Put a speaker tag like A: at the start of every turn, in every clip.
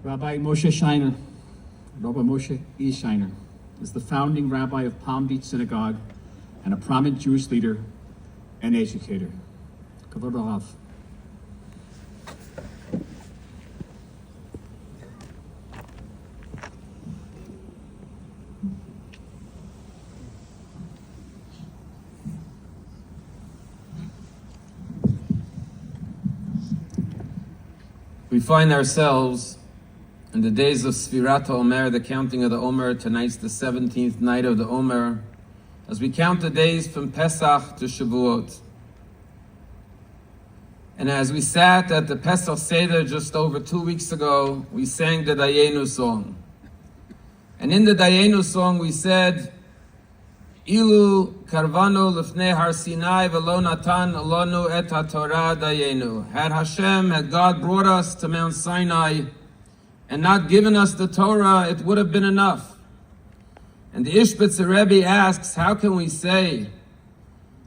A: Rabbi Moshe Scheiner, Rabbi Moshe E. Scheiner, is the founding rabbi of Palm Beach Synagogue and a prominent Jewish leader and educator. Kavod Rav.
B: We find ourselves in the days of Sfirat HaOmer, the counting of the Omer. Tonight's the 17th night of the Omer, as we count the days from Pesach to Shavuot. And as we sat at the Pesach Seder just over 2 weeks ago, we sang the Dayenu song. And in the Dayenu song we said, Ilu karvanu lifnei har Sinai v'lo natan alonu et haTorah dayenu. Had Hashem, had God brought us to Mount Sinai and not given us the Torah, it would have been enough. And the Ishbitzer Rebbe asks, how can we say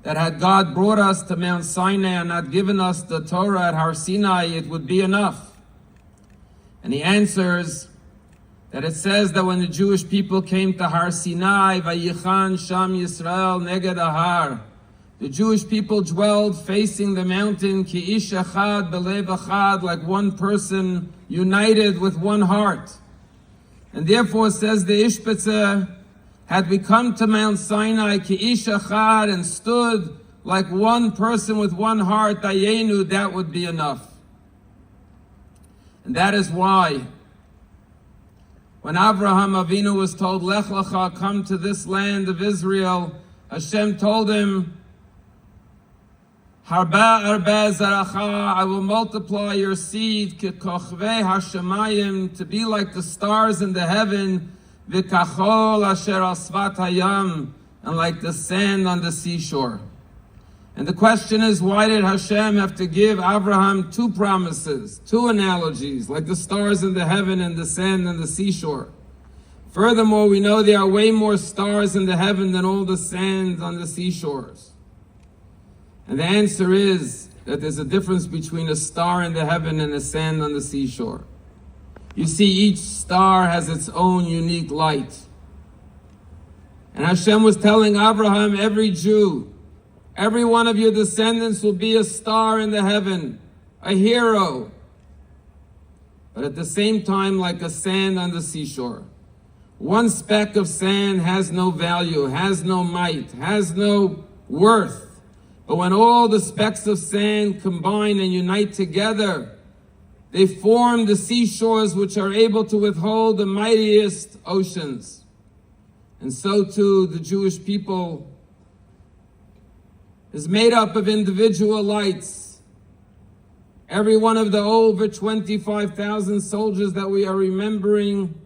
B: that had God brought us to Mount Sinai and not given us the Torah at Har Sinai, it would be enough? And he answers that it says that when the Jewish people came to Har Sinai, Vayichan Sham Yisrael Neged Ahar, the Jewish people dwelled facing the mountain, Ki ish echad belev echad, like one person united with one heart. And therefore, says the Ishbitzer, had we come to Mount Sinai, Ki ish echad, and stood like one person with one heart, Dayenu, that would be enough. And that is why when Avraham Avinu was told, Lech Lecha, come to this land of Israel, Hashem told him, Harba arba zaracha, I will multiply your seed, Kekochvei hashemayim, to be like the stars in the heaven, V'kachol asher asvat hayam, and like the sand on the seashore. And the question is, why did Hashem have to give Abraham two promises, two analogies, like the stars in the heaven and the sand on the seashore? Furthermore, we know there are way more stars in the heaven than all the sand on the seashores. And the answer is that there's a difference between a star in the heaven and a sand on the seashore. You see, each star has its own unique light. And Hashem was telling Abraham, every Jew, every one of your descendants will be a star in the heaven, a hero, but at the same time like a sand on the seashore. One speck of sand has no value, has no might, has no worth. But when all the specks of sand combine and unite together, they form the seashores which are able to withhold the mightiest oceans. And so too the Jewish people is made up of individual lights. Every one of the over 25,000 soldiers that we are remembering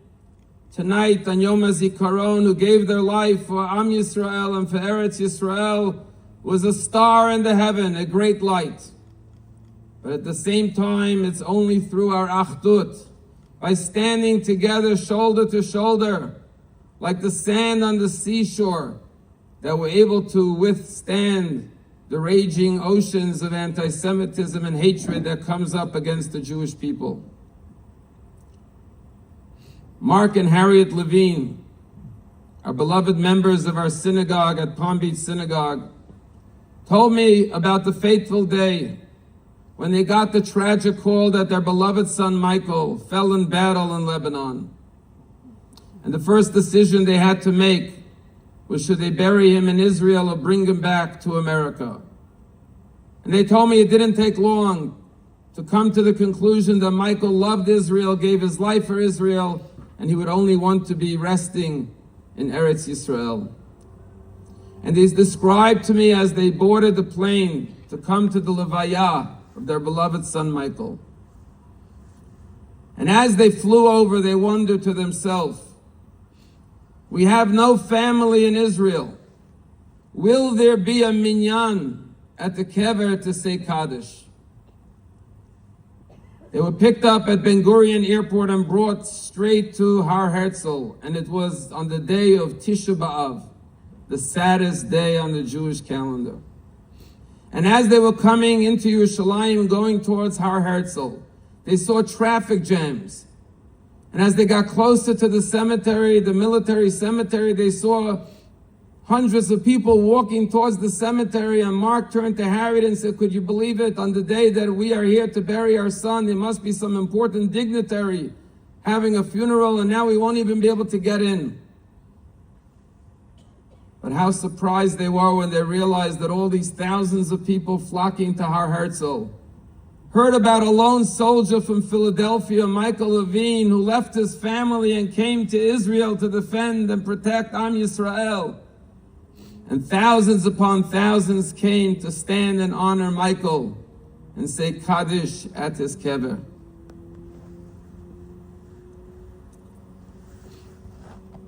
B: tonight on Yom HaZikaron, who gave their life for Am Yisrael and for Eretz Yisrael, was a star in the heaven, a great light. But at the same time, it's only through our achdut, by standing together shoulder to shoulder, like the sand on the seashore, that we're able to withstand the raging oceans of anti-Semitism and hatred that comes up against the Jewish people. Mark and Harriet Levine, our beloved members of our synagogue at Palm Beach Synagogue, told me about the fateful day when they got the tragic call that their beloved son Michael fell in battle in Lebanon. And the first decision they had to make was, should they bury him in Israel or bring him back to America? And they told me it didn't take long to come to the conclusion that Michael loved Israel, gave his life for Israel, and he would only want to be resting in Eretz Yisrael. And they described to me as they boarded the plane to come to the Levaya of their beloved son Michael. And as they flew over, they wondered to themselves, we have no family in Israel. Will there be a minyan at the kever to say Kaddish? They were picked up at Ben Gurion Airport and brought straight to Har Herzl, and it was on the day of Tisha B'Av, the saddest day on the Jewish calendar. And as they were coming into Yerushalayim, going towards Har Herzl, they saw traffic jams And as they got closer to the cemetery, the military cemetery, they saw hundreds of people walking towards the cemetery, and Mark turned to Harriet and said, "Could you believe it? On the day that we are here to bury our son, there must be some important dignitary having a funeral, and now we won't even be able to get in." But how surprised they were when they realized that all these thousands of people flocking to Har Herzl heard about a lone soldier from Philadelphia, Michael Levine, who left his family and came to Israel to defend and protect Am Yisrael. And thousands upon thousands came to stand and honor Michael and say Kaddish at his kever.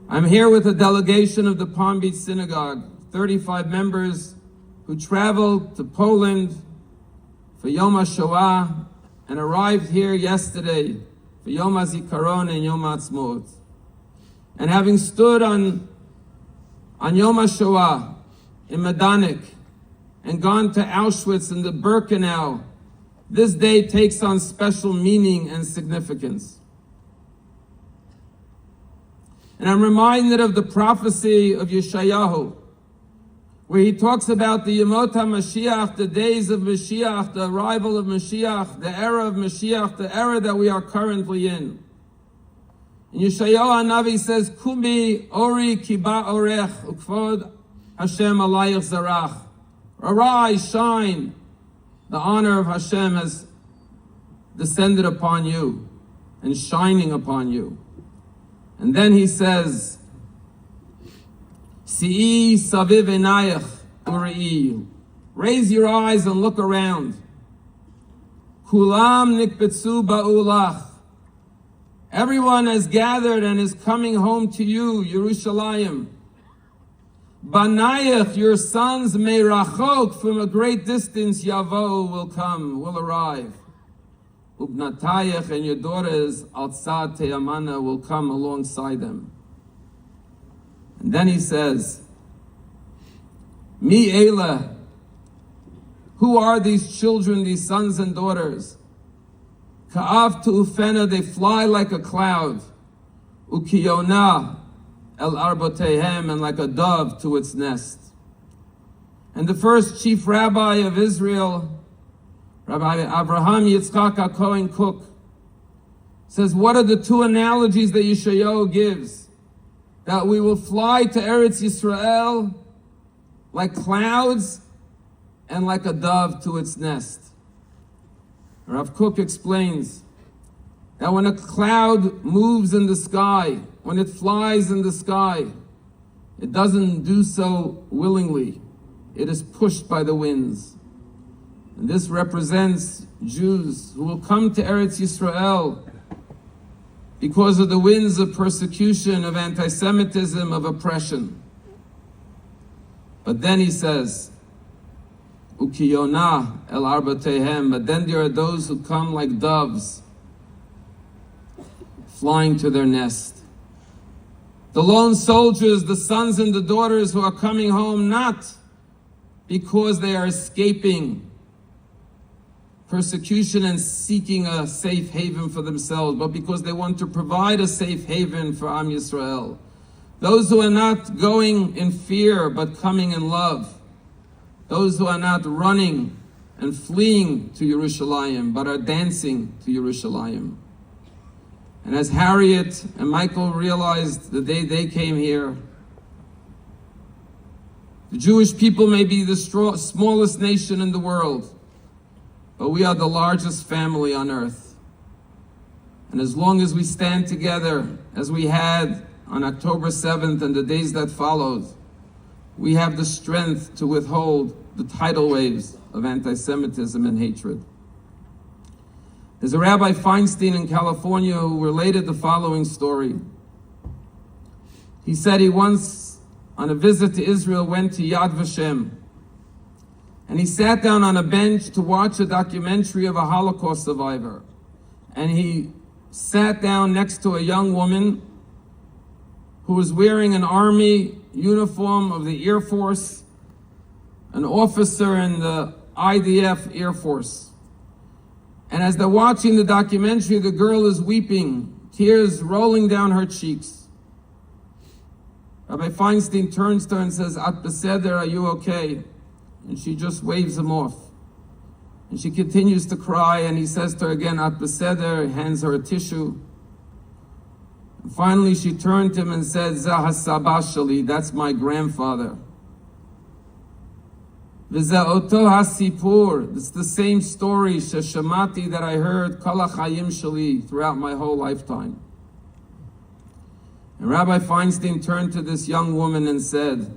B: I'm here with a delegation of the Palm Beach Synagogue, 35 members who traveled to Poland for Yom HaShoah and arrived here yesterday for Yom HaZikaron and Yom HaAtzmaut. And having stood on Yom HaShoah in Majdanek and gone to Auschwitz and the Birkenau, this day takes on special meaning and significance. And I'm reminded of the prophecy of Yeshayahu, where he talks about the Yemot HaMashiach, the days of Mashiach, the arrival of Mashiach, the era of Mashiach, the era that we are currently in. And Yeshayahu HaNavi says, Kumi ori kiba orech ukvod Hashem alayich zarach. Arise, shine. The honor of Hashem has descended upon you and shining upon you. And then he says, Si'i saviv einayich uri'i. Raise your eyes and look around. Kulam nikbetzu ba'ulach. Everyone has gathered and is coming home to you, Yerushalayim. Banayich, your sons meirachok, from a great distance, Yavo will come, will arrive. Ubnatayich, and your daughters, Altzad Te'amana, will come alongside them. And then he says, Mi Eila, who are these children, these sons and daughters? Ka'af tu'ufena, they fly like a cloud. Ukiyona el arbotehem, and like a dove to its nest. And the first chief rabbi of Israel, Rabbi Abraham Yitzchak HaKohen Cook, says, what are the two analogies that Yeshayahu gives? That we will fly to Eretz Yisrael like clouds and like a dove to its nest. Rav Cook explains that when a cloud moves in the sky, when it flies in the sky, it doesn't do so willingly. It is pushed by the winds. And this represents Jews who will come to Eretz Yisrael because of the winds of persecution, of anti-Semitism, of oppression. But then he says, Ukiyona el arbatehem, but then there are those who come like doves, flying to their nest. The lone soldiers, the sons and the daughters who are coming home, not because they are escaping persecution and seeking a safe haven for themselves, but because they want to provide a safe haven for Am Yisrael. Those who are not going in fear, but coming in love. Those who are not running and fleeing to Yerushalayim, but are dancing to Yerushalayim. And as Harriet and Michael realized the day they came here, the Jewish people may be the smallest nation in the world, but we are the largest family on earth. And as long as we stand together, as we had on October 7th and the days that followed, we have the strength to withhold the tidal waves of anti-Semitism and hatred. There's a Rabbi Feinstein in California who related the following story. He said he once, on a visit to Israel, went to Yad Vashem, and he sat down on a bench to watch a documentary of a Holocaust survivor. And he sat down next to a young woman who was wearing an army uniform of the Air Force, an officer in the IDF Air Force. And as they're watching the documentary, the girl is weeping, tears rolling down her cheeks. Rabbi Feinstein turns to her and says, At beseder, are you okay? And she just waves him off. And she continues to cry, and he says to her again, At beseder, hands her a tissue. And finally she turned to him and said, Zeh hasaba shali, that's my grandfather. V'zeh oto hasipur, it's the same story, sheshamati, that I heard, kol hachayim shali, throughout my whole lifetime. And Rabbi Feinstein turned to this young woman and said,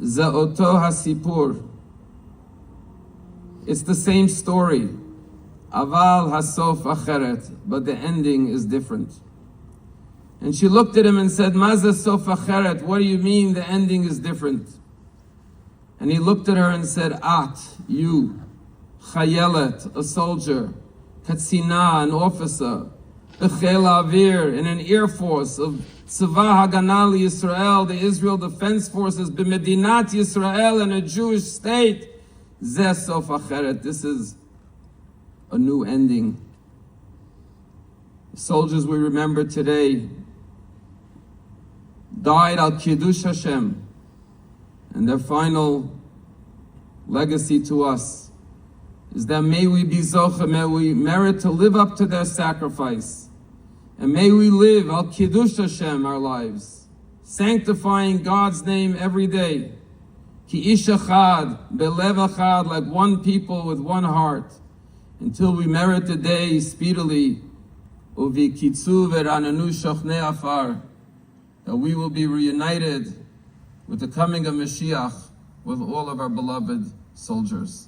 B: Zeh oto hasipur, it's the same story, aval hasof acheret, but the ending is different. And she looked at him and said, Maza sof acheret, what do you mean the ending is different? And he looked at her and said, At, you, chayelet, a soldier, katsina, an officer, b'cheil avir, in an air force of Tzava Haganah Yisrael, the Israel Defense Forces, b'medinat Yisrael, in a Jewish state, zeh sof acheret, this is a new ending. The soldiers we remember today died al Kiddush Hashem, and their final legacy to us is that may we be zocha, may we merit to live up to their sacrifice, and may we live al Kiddush Hashem our lives, sanctifying God's name every day, ki ish echad, belev echad, like one people with one heart, until we merit the day speedily, uvi kitzu verananu shochnei afar, that we will be reunited with the coming of Mashiach with all of our beloved soldiers.